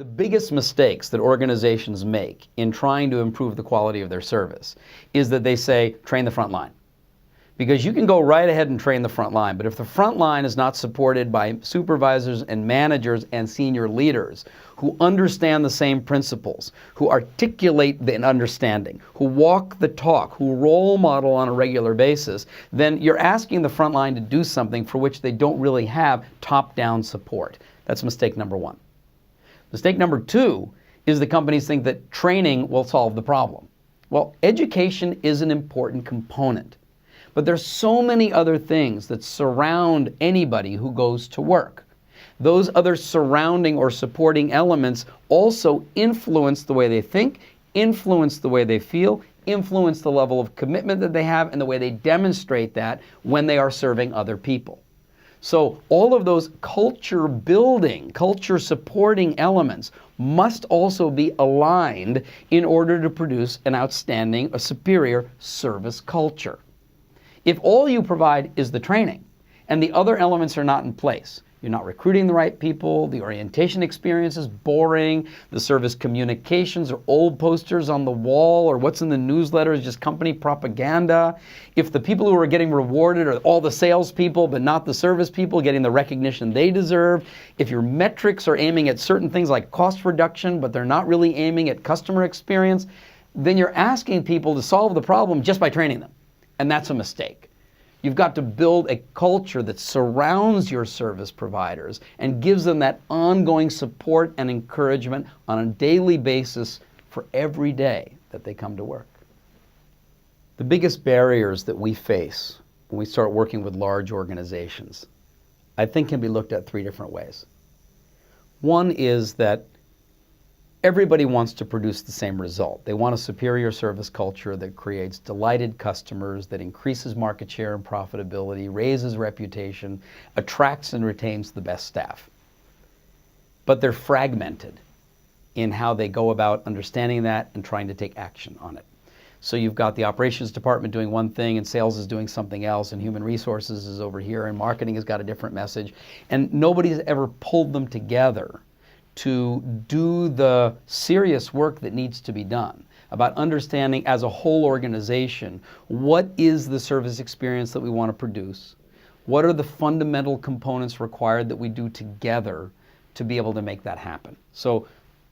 The biggest mistakes that organizations make in trying to improve the quality of their service is that they say, train the front line. Because you can go right ahead and train the front line, but if the front line is not supported by supervisors and managers and senior leaders who understand the same principles, who articulate the understanding, who walk the talk, who role model on a regular basis, then you're asking the front line to do something for which they don't really have top-down support. That's mistake number one. Mistake number two is that companies think that training will solve the problem. Well, education is an important component, but there's so many other things that surround anybody who goes to work. Those other surrounding or supporting elements also influence the way they think, influence the way they feel, influence the level of commitment that they have, and the way they demonstrate that when they are serving other people. So all of those culture building, culture supporting elements must also be aligned in order to produce an outstanding, a superior service culture. If all you provide is the training and the other elements are not in place, you're not recruiting the right people, the orientation experience is boring, the service communications are old posters on the wall, or what's in the newsletter is just company propaganda. If the people who are getting rewarded are all the salespeople but not the service people getting the recognition they deserve, if your metrics are aiming at certain things like cost reduction but they're not really aiming at customer experience, then you're asking people to solve the problem just by training them. And that's a mistake. You've got to build a culture that surrounds your service providers and gives them that ongoing support and encouragement on a daily basis for every day that they come to work. The biggest barriers that we face when we start working with large organizations, I think, can be looked at three different ways. One is that everybody wants to produce the same result. They want a superior service culture that creates delighted customers, that increases market share and profitability, raises reputation, attracts and retains the best staff. But they're fragmented in how they go about understanding that and trying to take action on it. So you've got the operations department doing one thing and sales is doing something else and human resources is over here and marketing has got a different message, and nobody's ever pulled them together to do the serious work that needs to be done about understanding as a whole organization what is the service experience that we want to produce, what are the fundamental components required that we do together to be able to make that happen. So,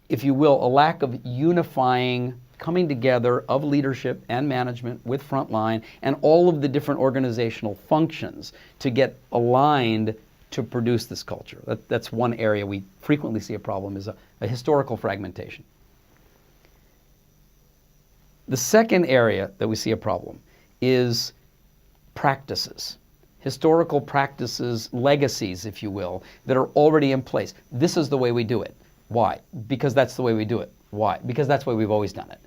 if you will, a lack of unifying, coming together of leadership and management with frontline and all of the different organizational functions to get aligned to produce this culture. That's one area we frequently see a problem, is a historical fragmentation. The second area that we see a problem is practices, historical practices, legacies, if you will, that are already in place. This is the way we do it. Why? Because that's the way we do it. Why? Because that's the way we've always done it.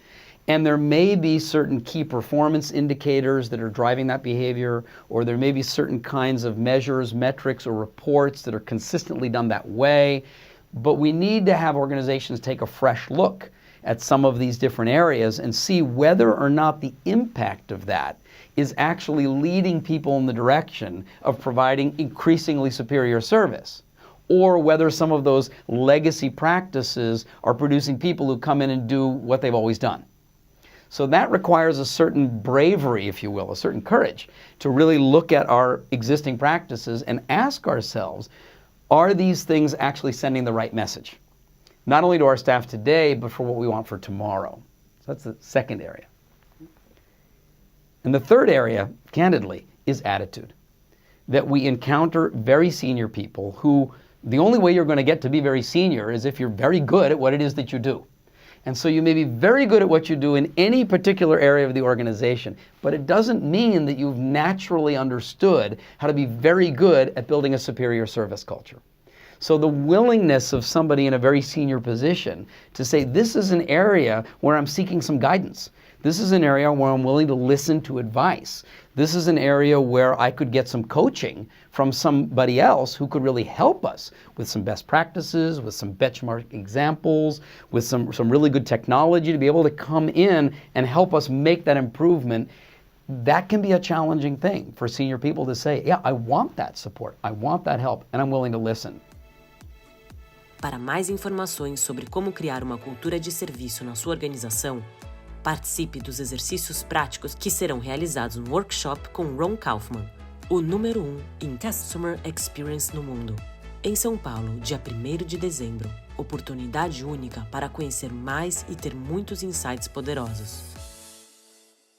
And there may be certain key performance indicators that are driving that behavior, or there may be certain kinds of measures, metrics, or reports that are consistently done that way. But we need to have organizations take a fresh look at some of these different areas and see whether or not the impact of that is actually leading people in the direction of providing increasingly superior service, or whether some of those legacy practices are producing people who come in and do what they've always done. So that requires a certain bravery, if you will, a certain courage to really look at our existing practices and ask ourselves, are these things actually sending the right message? Not only to our staff today, but for what we want for tomorrow. So that's the second area. And the third area, candidly, is attitude. That we encounter very senior people who, the only way you're going to get to be very senior is if you're very good at what it is that you do. And so you may be very good at what you do in any particular area of the organization, but it doesn't mean that you've naturally understood how to be very good at building a superior service culture. So the willingness of somebody in a very senior position to say, this is an area where I'm seeking some guidance. This is an area where I'm willing to listen to advice. This is an area where I could get some coaching from somebody else who could really help us with some best practices, with some benchmark examples, with some really good technology to be able to come in and help us make that improvement. That can be a challenging thing for senior people to say, yeah, I want that support, I want that help, and I'm willing to listen. Para mais informações sobre como criar uma cultura de serviço na sua organização, participe dos exercícios práticos que serão realizados no workshop com Ron Kaufman, o número 1 em Customer Experience no mundo. Em São Paulo, dia 1º de dezembro, oportunidade única para conhecer mais e ter muitos insights poderosos.